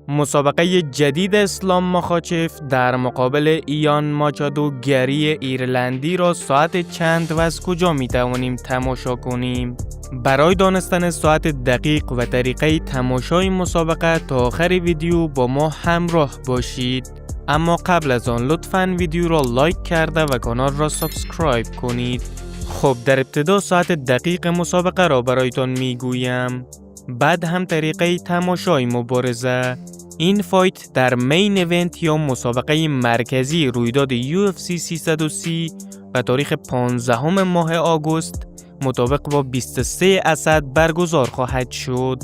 مسابقه جدید اسلام ماخاچف در مقابل ایان ماچادو گری ایرلندی را ساعت چند و از کجا می توانیم تماشا کنیم؟ برای دانستن ساعت دقیق و طریقه تماشای مسابقه تا آخر ویدیو با ما همراه باشید. اما قبل از آن لطفاً ویدیو را لایک کرده و کانال را سابسکرایب کنید. خب در ابتدا ساعت دقیق مسابقه را برایتان میگویم. بعد هم طریقه تماشای مبارزه. این فایت در مین ایونت یا مسابقه مرکزی رویداد UFC 330 و تاریخ 15 ماه آگوست مطابق با 23 اسد برگزار خواهد شد.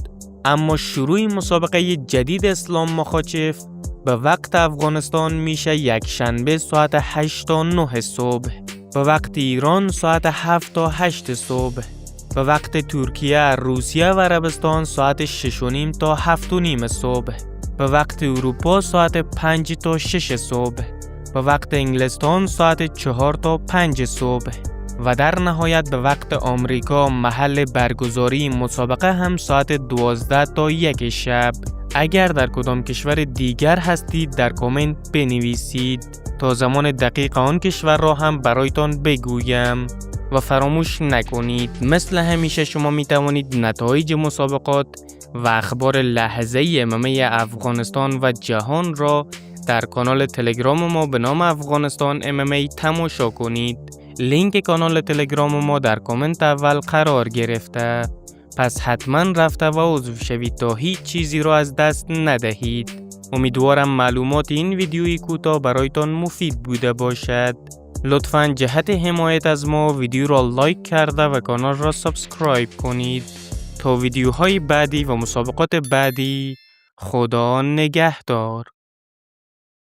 اما شروع مسابقه جدید اسلام ماخاچف به وقت افغانستان میشه یک شنبه ساعت 8 تا 9 صبح، به وقت ایران ساعت 7 تا 8 صبح، به وقت ترکیه، روسیه و عربستان ساعت 6:30 تا 7:30 صبح، به وقت اروپا ساعت 5 تا 6 صبح، به وقت انگلستان ساعت 4 تا 5 صبح و در نهایت به وقت آمریکا محل برگزاری مسابقه هم ساعت 12 تا 1 شب. اگر در کدام کشور دیگر هستید در کامنت بنویسید تا زمان دقیق آن کشور را هم برایتان بگویم. و فراموش نکنید مثل همیشه شما می توانید نتایج مسابقات و اخبار لحظه‌ای MMA افغانستان و جهان را در کانال تلگرام ما به نام افغانستان MMA تماشا کنید. لینک کانال تلگرام ما در کامنت اول قرار گرفته. پس حتما رفته و عضو شوید تا هیچ چیزی را از دست ندهید. امیدوارم معلومات این ویدیوی کوتاه برایتان مفید بوده باشد. لطفاً جهت حمایت از ما ویدیو را لایک کرده و کانال را سابسکرایب کنید تا ویدیوهای بعدی و مسابقات بعدی. خدا نگهدار.